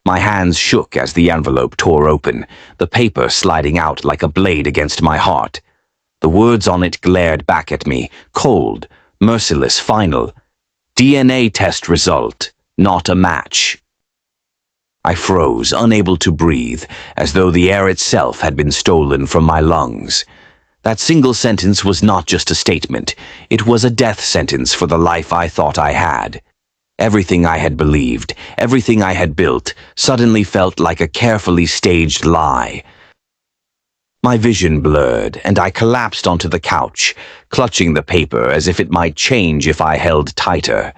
My hands shook as the envelope tore open, the paper sliding out like a blade against my heart. The words on it glared back at me, cold, merciless, final. DNA test result, not a match. I froze, unable to breathe, as though the air itself had been stolen from my lungs. That single sentence was not just a statement. It was a death sentence for the life I thought I had. Everything I had believed, everything I had built, suddenly felt like a carefully staged lie. My vision blurred, and I collapsed onto the couch, clutching the paper as if it might change if I held tighter.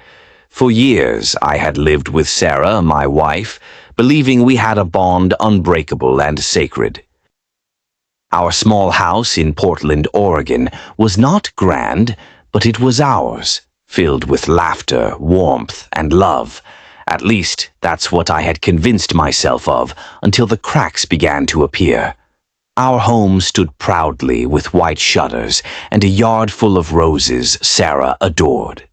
For years, I had lived with Sarah, my wife, believing we had a bond unbreakable and sacred. Our small house in Portland, Oregon, was not grand, but it was ours, filled with laughter, warmth, and love. At least, that's what I had convinced myself of, until the cracks began to appear. Our home stood proudly with white shutters and a yard full of roses Sarah adored.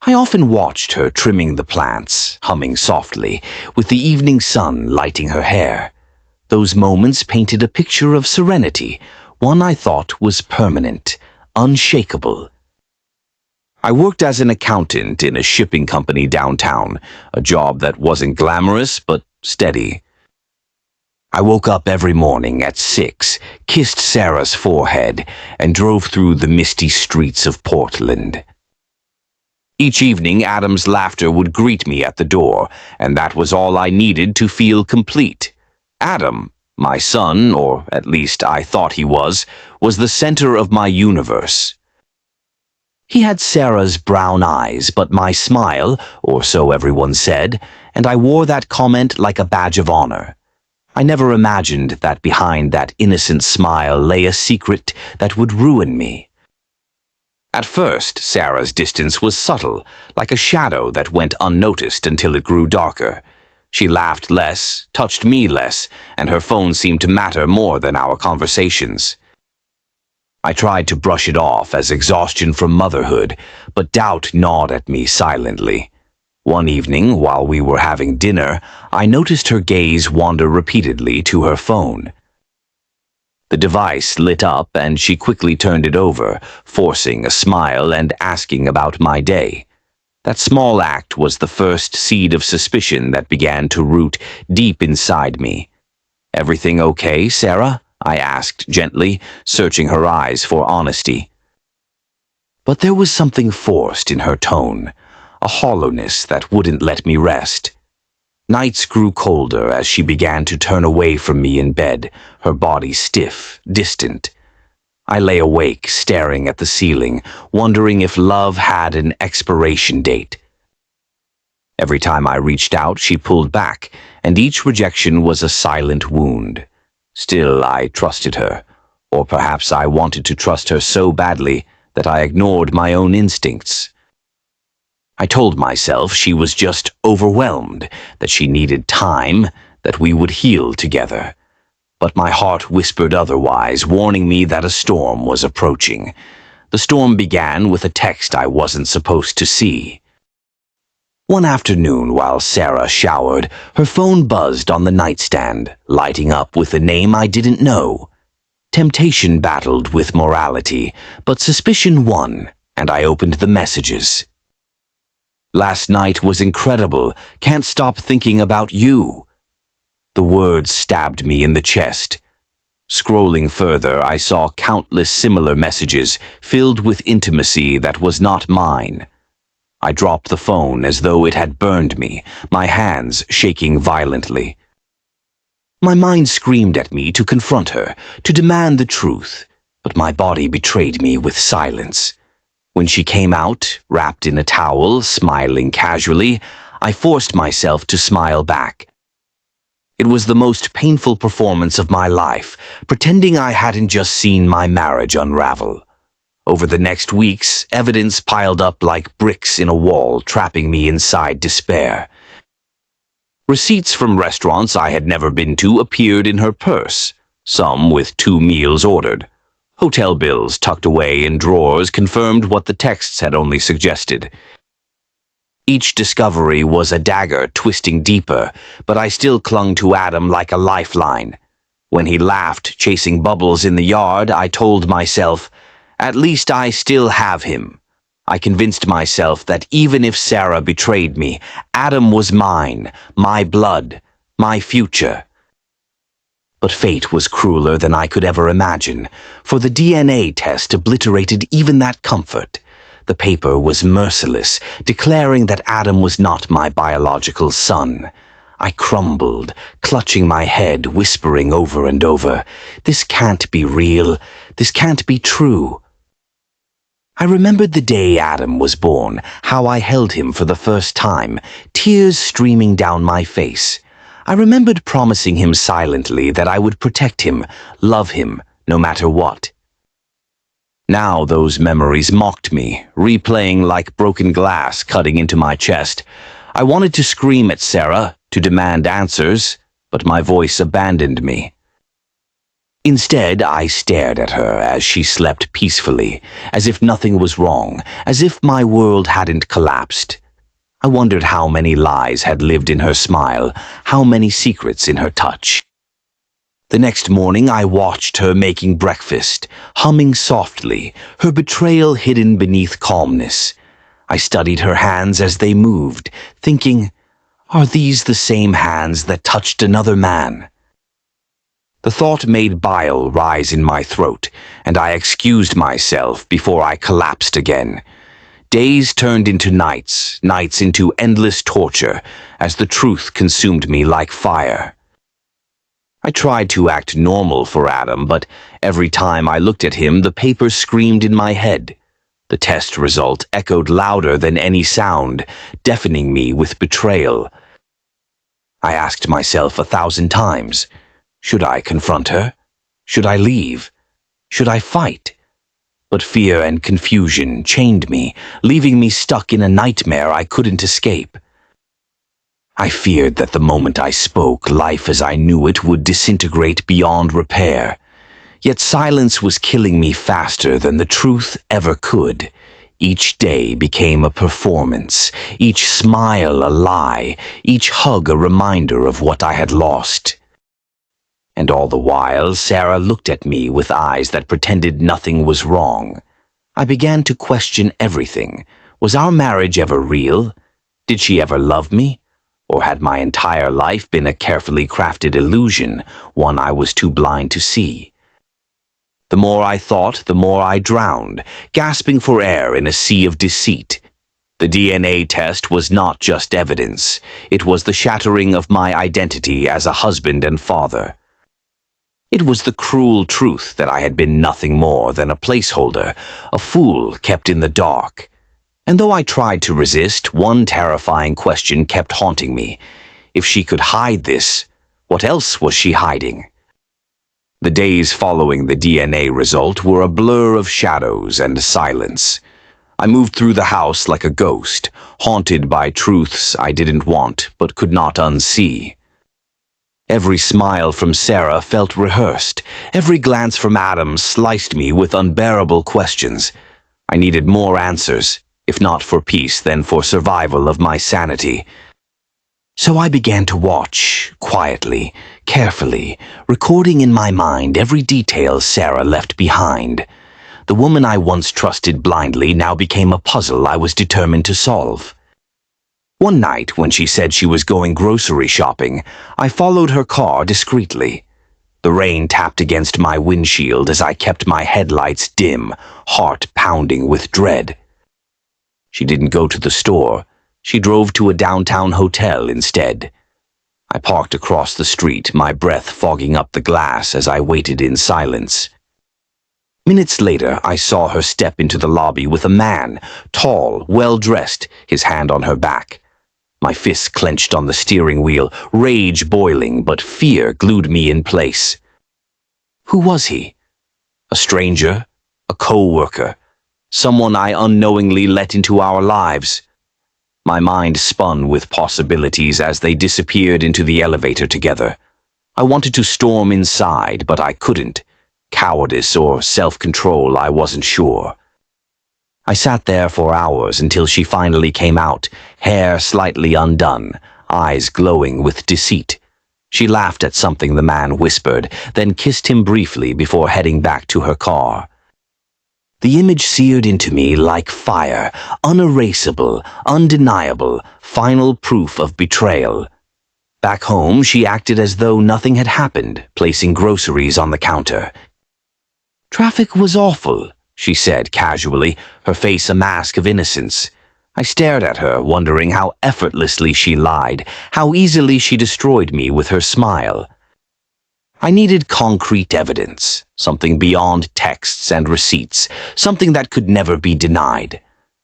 I often watched her trimming the plants, humming softly, with the evening sun lighting her hair. Those moments painted a picture of serenity, one I thought was permanent, unshakable. I worked as an accountant in a shipping company downtown, a job that wasn't glamorous but steady. I woke up every morning at 6, kissed Sarah's forehead, and drove through the misty streets of Portland. Each evening, Adam's laughter would greet me at the door, and that was all I needed to feel complete. Adam, my son, or at least I thought he was the center of my universe. He had Sarah's brown eyes, but my smile, or so everyone said, and I wore that comment like a badge of honor. I never imagined that behind that innocent smile lay a secret that would ruin me. At first, Sarah's distance was subtle, like a shadow that went unnoticed until it grew darker. She laughed less, touched me less, and her phone seemed to matter more than our conversations. I tried to brush it off as exhaustion from motherhood, but doubt gnawed at me silently. One evening, while we were having dinner, I noticed her gaze wander repeatedly to her phone. The device lit up and she quickly turned it over, forcing a smile and asking about my day. That small act was the first seed of suspicion that began to root deep inside me. "Everything okay, Sarah?" I asked gently, searching her eyes for honesty. But there was something forced in her tone, a hollowness that wouldn't let me rest. Nights grew colder as she began to turn away from me in bed, her body stiff, distant. I lay awake, staring at the ceiling, wondering if love had an expiration date. Every time I reached out, she pulled back, and each rejection was a silent wound. Still, I trusted her, or perhaps I wanted to trust her so badly that I ignored my own instincts. I told myself she was just overwhelmed, that she needed time, that we would heal together. But my heart whispered otherwise, warning me that a storm was approaching. The storm began with a text I wasn't supposed to see. One afternoon, while Sarah showered, her phone buzzed on the nightstand, lighting up with a name I didn't know. Temptation battled with morality, but suspicion won, and I opened the messages. "Last night was incredible. Can't stop thinking about you." The words stabbed me in the chest. Scrolling further, I saw countless similar messages, filled with intimacy that was not mine. I dropped the phone as though it had burned me, my hands shaking violently. My mind screamed at me to confront her, to demand the truth, but my body betrayed me with silence. When she came out, wrapped in a towel, smiling casually, I forced myself to smile back. It was the most painful performance of my life, pretending I hadn't just seen my marriage unravel. Over the next weeks, evidence piled up like bricks in a wall, trapping me inside despair. Receipts from restaurants I had never been to appeared in her purse, some with 2 meals ordered. Hotel bills tucked away in drawers confirmed what the texts had only suggested. Each discovery was a dagger twisting deeper, but I still clung to Adam like a lifeline. When he laughed, chasing bubbles in the yard, I told myself, at least I still have him. I convinced myself that even if Sarah betrayed me, Adam was mine, my blood, my future. But fate was crueler than I could ever imagine, for the DNA test obliterated even that comfort. The paper was merciless, declaring that Adam was not my biological son. I crumbled, clutching my head, whispering over and over, "This can't be real. This can't be true." I remembered the day Adam was born, how I held him for the first time, tears streaming down my face. I remembered promising him silently that I would protect him, love him, no matter what. Now those memories mocked me, replaying like broken glass cutting into my chest. I wanted to scream at Sarah, to demand answers, but my voice abandoned me. Instead, I stared at her as she slept peacefully, as if nothing was wrong, as if my world hadn't collapsed. I wondered how many lies had lived in her smile, how many secrets in her touch. The next morning I watched her making breakfast, humming softly, her betrayal hidden beneath calmness. I studied her hands as they moved, thinking, are these the same hands that touched another man? The thought made bile rise in my throat, and I excused myself before I collapsed again. Days turned into nights, nights into endless torture, as the truth consumed me like fire. I tried to act normal for Adam, but every time I looked at him, the paper screamed in my head. The test result echoed louder than any sound, deafening me with betrayal. I asked myself 1,000 times, should I confront her? Should I leave? Should I fight? But fear and confusion chained me, leaving me stuck in a nightmare I couldn't escape. I feared that the moment I spoke, life as I knew it would disintegrate beyond repair. Yet silence was killing me faster than the truth ever could. Each day became a performance, each smile a lie, each hug a reminder of what I had lost. And all the while, Sarah looked at me with eyes that pretended nothing was wrong. I began to question everything. Was our marriage ever real? Did she ever love me? Or had my entire life been a carefully crafted illusion, one I was too blind to see? The more I thought, the more I drowned, gasping for air in a sea of deceit. The DNA test was not just evidence. It was the shattering of my identity as a husband and father. It was the cruel truth that I had been nothing more than a placeholder, a fool kept in the dark. And though I tried to resist, one terrifying question kept haunting me. If she could hide this, what else was she hiding? The days following the DNA result were a blur of shadows and silence. I moved through the house like a ghost, haunted by truths I didn't want but could not unsee. Every smile from Sarah felt rehearsed. Every glance from Adam sliced me with unbearable questions. I needed more answers, if not for peace, then for survival of my sanity. So I began to watch, quietly, carefully, recording in my mind every detail Sarah left behind. The woman I once trusted blindly now became a puzzle I was determined to solve. One night, when she said she was going grocery shopping, I followed her car discreetly. The rain tapped against my windshield as I kept my headlights dim, heart pounding with dread. She didn't go to the store. She drove to a downtown hotel instead. I parked across the street, my breath fogging up the glass as I waited in silence. Minutes later, I saw her step into the lobby with a man, tall, well-dressed, his hand on her back. My fists clenched on the steering wheel, rage boiling, but fear glued me in place. Who was he? A stranger? A co-worker? Someone I unknowingly let into our lives? My mind spun with possibilities as they disappeared into the elevator together. I wanted to storm inside, but I couldn't. Cowardice or self-control, I wasn't sure. I sat there for hours until she finally came out, hair slightly undone, eyes glowing with deceit. She laughed at something the man whispered, then kissed him briefly before heading back to her car. The image seared into me like fire, unerasable, undeniable, final proof of betrayal. Back home, she acted as though nothing had happened, placing groceries on the counter. "Traffic was awful," she said casually, her face a mask of innocence. I stared at her, wondering how effortlessly she lied, how easily she destroyed me with her smile. I needed concrete evidence, something beyond texts and receipts, something that could never be denied.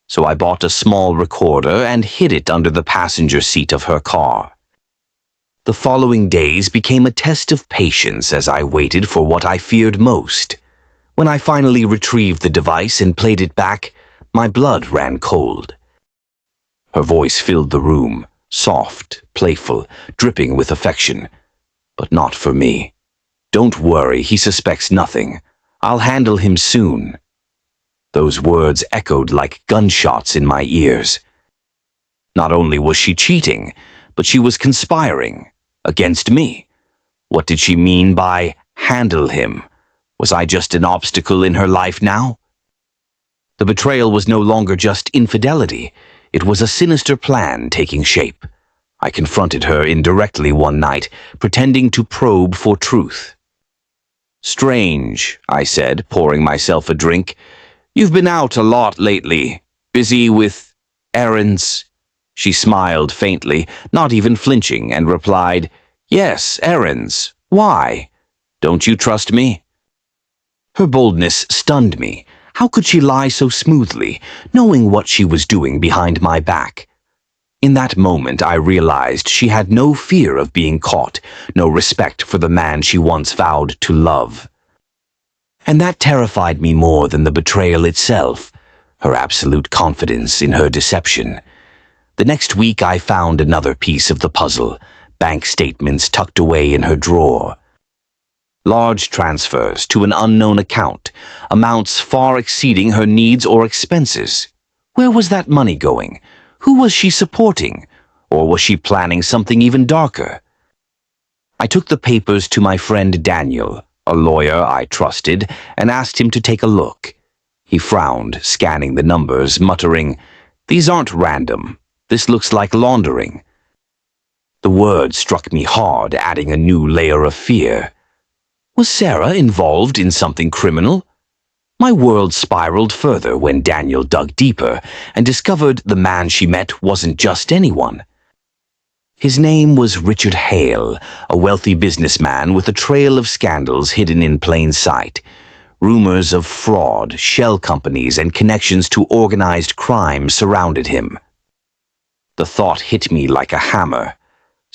So I bought a small recorder and hid it under the passenger seat of her car. The following days became a test of patience as I waited for what I feared most. When I finally retrieved the device and played it back, my blood ran cold. Her voice filled the room, soft, playful, dripping with affection. But not for me. "Don't worry, he suspects nothing. I'll handle him soon." Those words echoed like gunshots in my ears. Not only was she cheating, but she was conspiring against me. What did she mean by handle him? Was I just an obstacle in her life now? The betrayal was no longer just infidelity. It was a sinister plan taking shape. I confronted her indirectly one night, pretending to probe for truth. "Strange," I said, pouring myself a drink. "You've been out a lot lately. Busy with errands?" She smiled faintly, not even flinching, and replied, "Yes, errands. Why? Don't you trust me?" Her boldness stunned me. How could she lie so smoothly, knowing what she was doing behind my back? In that moment, I realized she had no fear of being caught, no respect for the man she once vowed to love. And that terrified me more than the betrayal itself, her absolute confidence in her deception. The next week, I found another piece of the puzzle, bank statements tucked away in her drawer. Large transfers to an unknown account, amounts far exceeding her needs or expenses. Where was that money going? Who was she supporting? Or was she planning something even darker? I took the papers to my friend Daniel, a lawyer I trusted, and asked him to take a look. He frowned, scanning the numbers, muttering, "These aren't random. This looks like laundering." The word struck me hard, adding a new layer of fear. Was Sarah involved in something criminal? My world spiraled further when Daniel dug deeper and discovered the man she met wasn't just anyone. His name was Richard Hale, a wealthy businessman with a trail of scandals hidden in plain sight. Rumors of fraud, shell companies, and connections to organized crime surrounded him. The thought hit me like a hammer.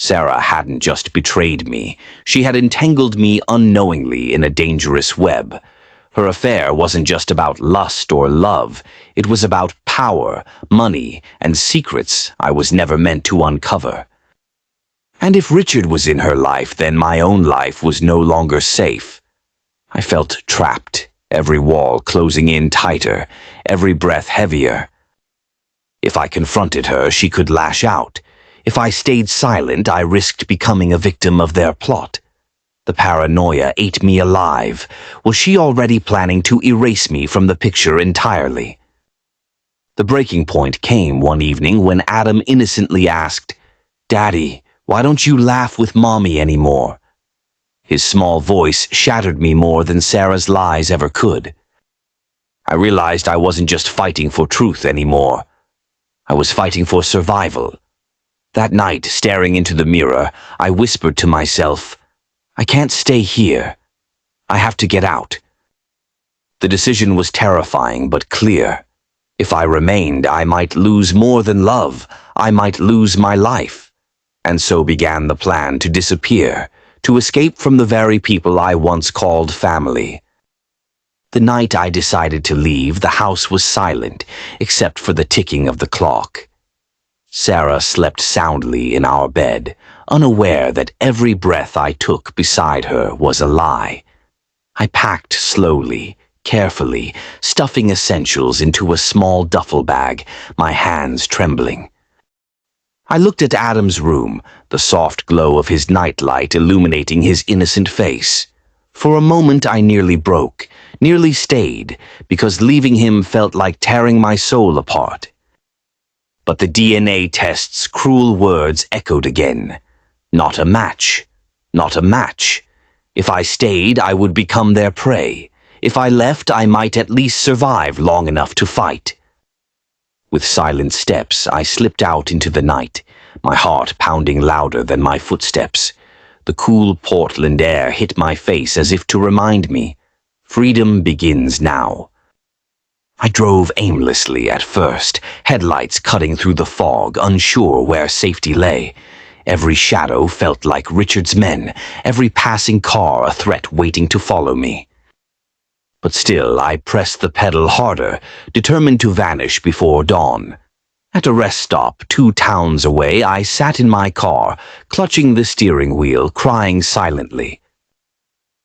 Sarah hadn't just betrayed me. She had entangled me unknowingly in a dangerous web. Her affair wasn't just about lust or love. It was about power, money, and secrets I was never meant to uncover. And if Richard was in her life, then my own life was no longer safe. I felt trapped, every wall closing in tighter, every breath heavier. If I confronted her, she could lash out. If I stayed silent, I risked becoming a victim of their plot. The paranoia ate me alive. Was she already planning to erase me from the picture entirely? The breaking point came one evening when Adam innocently asked, "Daddy, why don't you laugh with Mommy anymore?" His small voice shattered me more than Sarah's lies ever could. I realized I wasn't just fighting for truth anymore. I was fighting for survival. That night, staring into the mirror, I whispered to myself, "I can't stay here. I have to get out." The decision was terrifying but clear. If I remained, I might lose more than love. I might lose my life. And so began the plan to disappear, to escape from the very people I once called family. The night I decided to leave, the house was silent, except for the ticking of the clock. Sarah slept soundly in our bed, unaware that every breath I took beside her was a lie. I packed slowly, carefully, stuffing essentials into a small duffel bag, my hands trembling. I looked at Adam's room, the soft glow of his nightlight illuminating his innocent face. For a moment I nearly broke, nearly stayed, because leaving him felt like tearing my soul apart. But the DNA test's cruel words echoed again. Not a match. Not a match. If I stayed, I would become their prey. If I left, I might at least survive long enough to fight. With silent steps, I slipped out into the night, my heart pounding louder than my footsteps. The cool Portland air hit my face as if to remind me, freedom begins now. I drove aimlessly at first, headlights cutting through the fog, unsure where safety lay. Every shadow felt like Richard's men, every passing car a threat waiting to follow me. But still I pressed the pedal harder, determined to vanish before dawn. At a rest stop 2 towns away, I sat in my car, clutching the steering wheel, crying silently.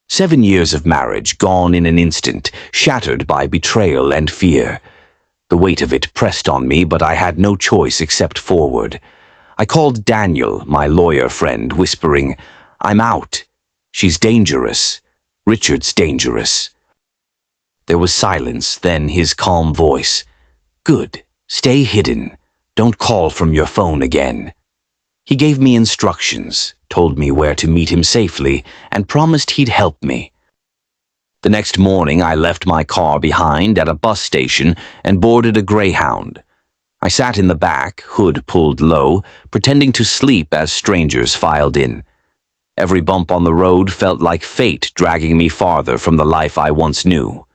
7 years of marriage gone in an instant, shattered by betrayal and fear. The weight of it pressed on me, but I had no choice except forward. I called Daniel, my lawyer friend, whispering, "I'm out. She's dangerous. Richard's dangerous." There was silence, then his calm voice. "Good. Stay hidden. Don't call from your phone again." He gave me instructions, told me where to meet him safely, and promised he'd help me. The next morning I left my car behind at a bus station and boarded a Greyhound. I sat in the back, hood pulled low, pretending to sleep as strangers filed in. Every bump on the road felt like fate dragging me farther from the life I once knew.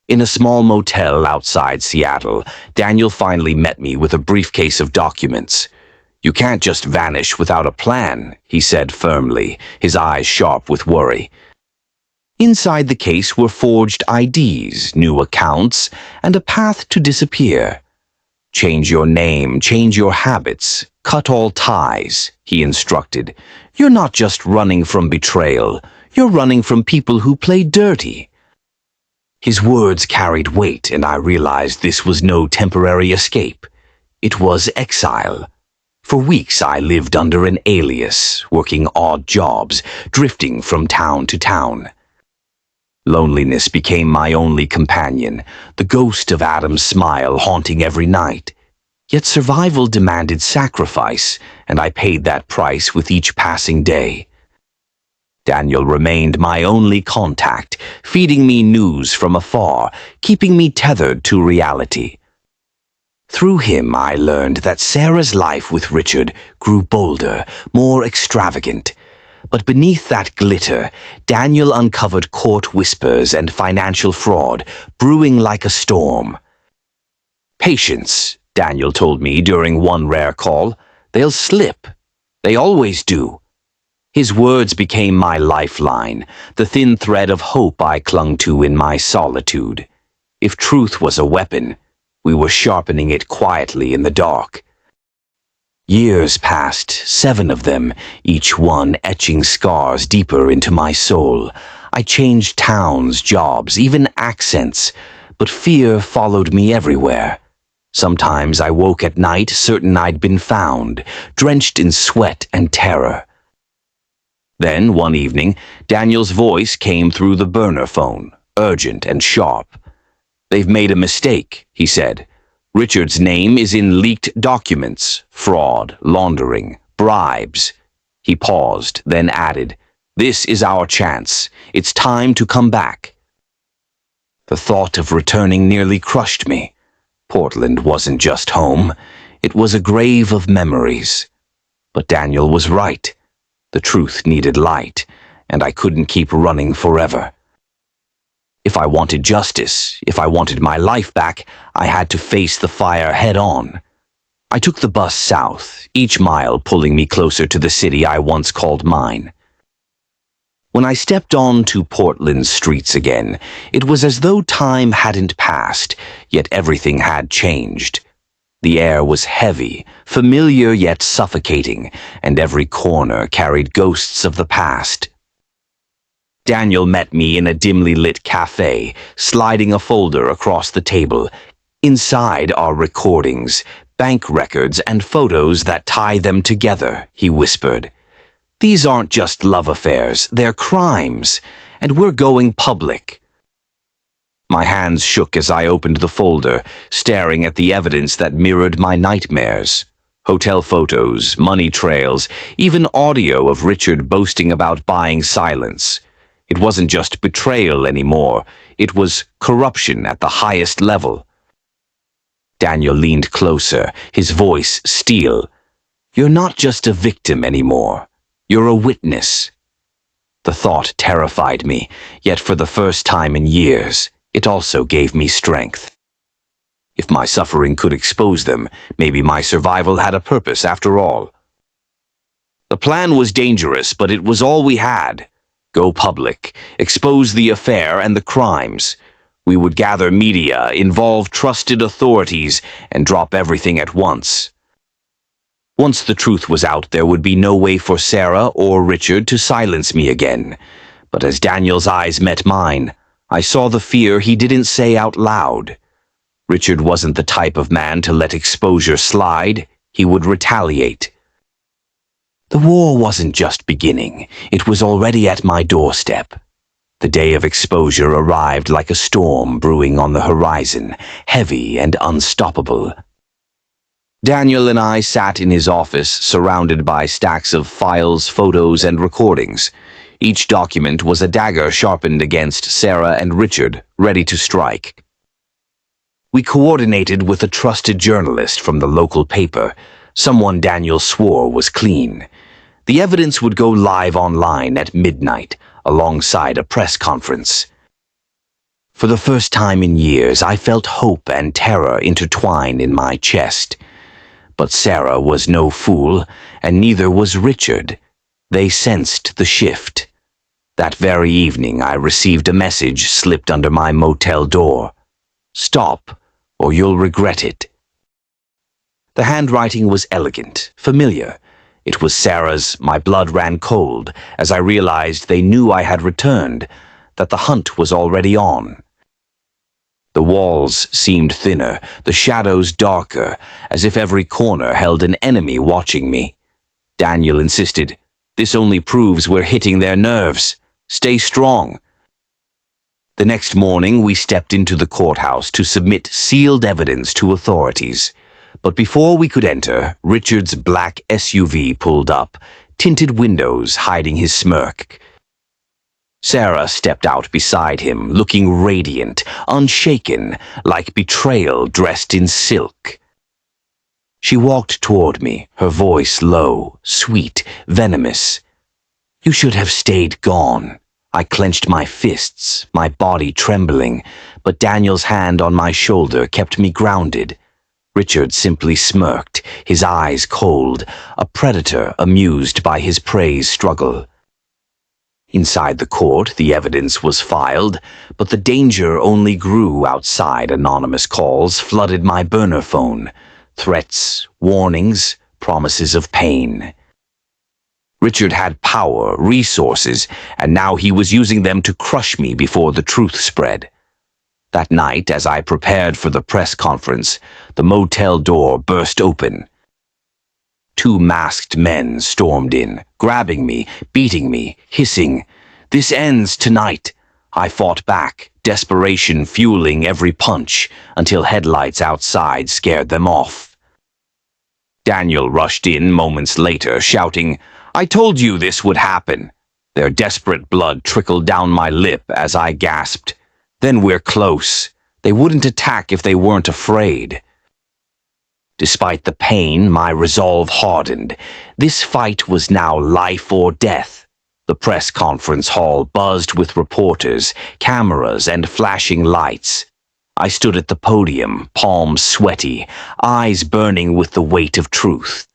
In a small motel outside Seattle, Daniel finally met me with a briefcase of documents. "You can't just vanish without a plan," he said firmly, his eyes sharp with worry. Inside the case were forged IDs, new accounts, and a path to disappear. "Change your name, change your habits, cut all ties," he instructed. "You're not just running from betrayal, you're running from people who play dirty." His words carried weight, and I realized this was no temporary escape. It was exile. For weeks I lived under an alias, working odd jobs, drifting from town to town. Loneliness became my only companion, the ghost of Adam's smile haunting every night. Yet survival demanded sacrifice, and I paid that price with each passing day. Daniel remained my only contact, feeding me news from afar, keeping me tethered to reality. Through him I learned that Sarah's life with Richard grew bolder, more extravagant. But beneath that glitter, Daniel uncovered court whispers and financial fraud, brewing like a storm. "Patience," Daniel told me during one rare call. "They'll slip. They always do." His words became my lifeline, the thin thread of hope I clung to in my solitude. If truth was a weapon, we were sharpening it quietly in the dark. Years passed, 7 of them, each one etching scars deeper into my soul. I changed towns, jobs, even accents, but fear followed me everywhere. Sometimes I woke at night certain I'd been found, drenched in sweat and terror. Then, one evening, Daniel's voice came through the burner phone, urgent and sharp. "They've made a mistake," he said. "Richard's name is in leaked documents, fraud, laundering, bribes." He paused, then added, "This is our chance. It's time to come back." The thought of returning nearly crushed me. Portland wasn't just home. It was a grave of memories. But Daniel was right. The truth needed light, and I couldn't keep running forever. If I wanted justice, if I wanted my life back, I had to face the fire head-on. I took the bus south, each mile pulling me closer to the city I once called mine. When I stepped onto Portland's streets again, it was as though time hadn't passed, yet everything had changed. The air was heavy, familiar yet suffocating, and every corner carried ghosts of the past. Daniel met me in a dimly lit cafe, sliding a folder across the table. Inside are recordings, bank records, and photos that tie them together, he whispered. These aren't just love affairs, they're crimes, and we're going public. My hands shook as I opened the folder, staring at the evidence that mirrored my nightmares. Hotel photos, money trails, even audio of Richard boasting about buying silence. It wasn't just betrayal anymore, it was corruption at the highest level. Daniel leaned closer, his voice steel. You're not just a victim anymore. You're a witness. The thought terrified me, yet for the first time in years, it also gave me strength. If my suffering could expose them, maybe my survival had a purpose after all. The plan was dangerous, but it was all we had. Go public, expose the affair and the crimes. We would gather media, involve trusted authorities, and drop everything at once. Once the truth was out, there would be no way for Sarah or Richard to silence me again. But as Daniel's eyes met mine, I saw the fear he didn't say out loud. Richard wasn't the type of man to let exposure slide. He would retaliate. The war wasn't just beginning. It was already at my doorstep. The day of exposure arrived like a storm brewing on the horizon, heavy and unstoppable. Daniel and I sat in his office, surrounded by stacks of files, photos, and recordings. Each document was a dagger sharpened against Sarah and Richard, ready to strike. We coordinated with a trusted journalist from the local paper, someone Daniel swore was clean. The evidence would go live online at midnight, alongside a press conference. For the first time in years, I felt hope and terror intertwine in my chest. But Sarah was no fool, and neither was Richard. They sensed the shift. That very evening, I received a message slipped under my motel door. Stop, or you'll regret it. The handwriting was elegant, familiar. It was Sarah's. My blood ran cold as I realized they knew I had returned, that the hunt was already on. The walls seemed thinner, the shadows darker, as if every corner held an enemy watching me. Daniel insisted, "This only proves we're hitting their nerves. Stay strong." The next morning, we stepped into the courthouse to submit sealed evidence to authorities. But before we could enter, Richard's black SUV pulled up, tinted windows hiding his smirk. Sarah stepped out beside him, looking radiant, unshaken, like betrayal dressed in silk. She walked toward me, her voice low, sweet, venomous. "You should have stayed gone." I clenched my fists, my body trembling, but Daniel's hand on my shoulder kept me grounded. Richard simply smirked, his eyes cold, a predator amused by his prey's struggle. Inside the court, the evidence was filed, but the danger only grew outside. Anonymous calls flooded my burner phone. Threats, warnings, promises of pain. Richard had power, resources, and now he was using them to crush me before the truth spread. That night, as I prepared for the press conference, the motel door burst open. Two masked men stormed in, grabbing me, beating me, hissing, "This ends tonight." I fought back, desperation fueling every punch, until headlights outside scared them off. Daniel rushed in moments later, shouting, "I told you this would happen." Their desperate blood trickled down my lip as I gasped. "Then we're close. They wouldn't attack if they weren't afraid." Despite the pain, my resolve hardened. This fight was now life or death. The press conference hall buzzed with reporters, cameras, and flashing lights. I stood at the podium, palms sweaty, eyes burning with the weight of truth.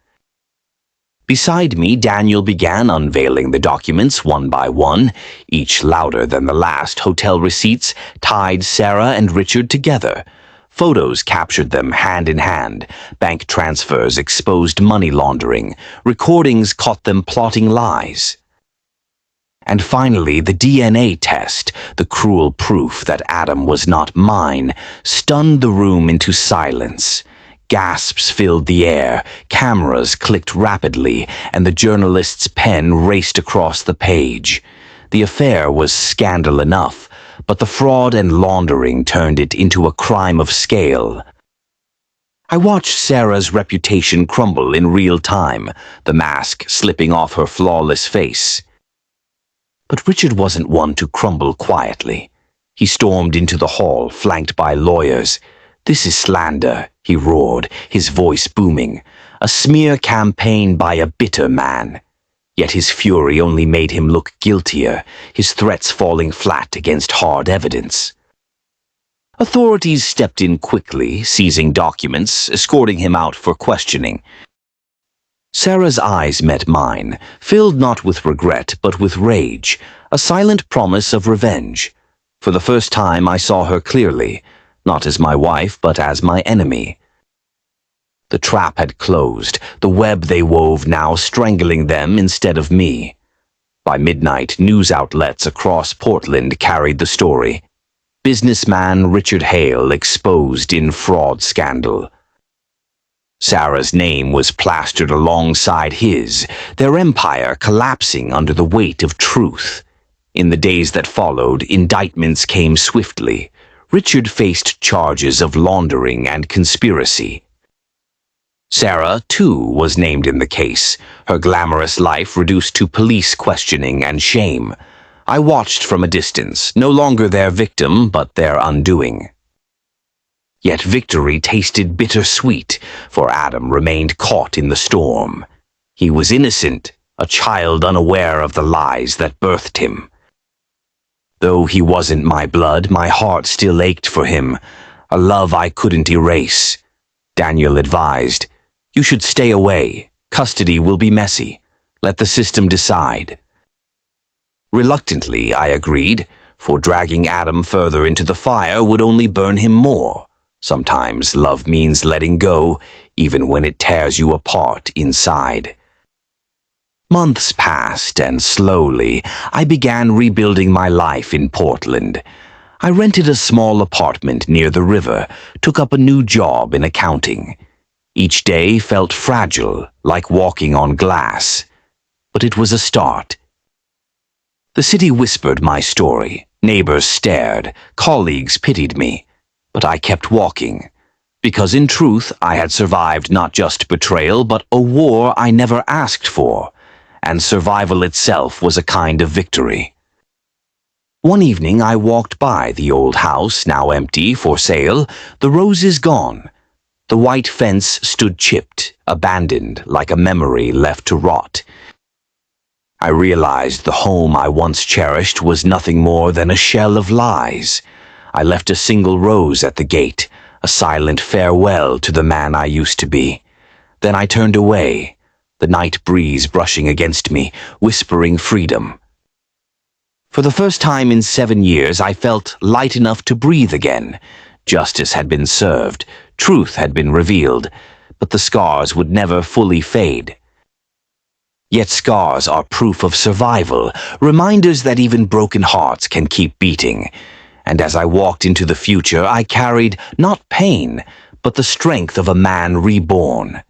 Beside me, Daniel began unveiling the documents one by one, each louder than the last. Hotel receipts tied Sarah and Richard together. Photos captured them hand in hand. Bank transfers exposed money laundering. Recordings caught them plotting lies. And finally, the DNA test, the cruel proof that Adam was not mine, stunned the room into silence. Gasps filled the air, cameras clicked rapidly, and the journalist's pen raced across the page. The affair was scandal enough, but the fraud and laundering turned it into a crime of scale. I watched Sarah's reputation crumble in real time, the mask slipping off her flawless face. But Richard wasn't one to crumble quietly. He stormed into the hall, flanked by lawyers. "This is slander," he roared, his voice booming. "A smear campaign by a bitter man." Yet his fury only made him look guiltier, his threats falling flat against hard evidence. Authorities stepped in quickly, seizing documents, escorting him out for questioning. Sarah's eyes met mine, filled not with regret but with rage, a silent promise of revenge. For the first time I saw her clearly, not as my wife but as my enemy. The trap had closed, the web they wove now strangling them instead of me. By midnight, news outlets across Portland carried the story. Businessman Richard Hale exposed in fraud scandal. Sarah's name was plastered alongside his, their empire collapsing under the weight of truth. In the days that followed, indictments came swiftly. Richard faced charges of laundering and conspiracy. Sarah, too, was named in the case, her glamorous life reduced to police questioning and shame. I watched from a distance, no longer their victim, but their undoing. Yet victory tasted bittersweet, for Adam remained caught in the storm. He was innocent, a child unaware of the lies that birthed him. Though he wasn't my blood, my heart still ached for him, a love I couldn't erase. Daniel advised, "You should stay away. Custody will be messy. Let the system decide." Reluctantly, I agreed, for dragging Adam further into the fire would only burn him more. Sometimes love means letting go, even when it tears you apart inside. Months passed, and slowly, I began rebuilding my life in Portland. I rented a small apartment near the river, took up a new job in accounting. Each day felt fragile, like walking on glass. But it was a start. The city whispered my story, neighbors stared, colleagues pitied me. But I kept walking, because in truth I had survived not just betrayal, but a war I never asked for, and survival itself was a kind of victory. One evening I walked by the old house, now empty, for sale, the roses gone. The white fence stood chipped, abandoned, like a memory left to rot. I realized the home I once cherished was nothing more than a shell of lies. I left a single rose at the gate, a silent farewell to the man I used to be. Then I turned away, the night breeze brushing against me, whispering freedom. For the first time in 7 years, I felt light enough to breathe again. Justice had been served, truth had been revealed, but the scars would never fully fade. Yet scars are proof of survival, reminders that even broken hearts can keep beating. And as I walked into the future, I carried not pain, but the strength of a man reborn.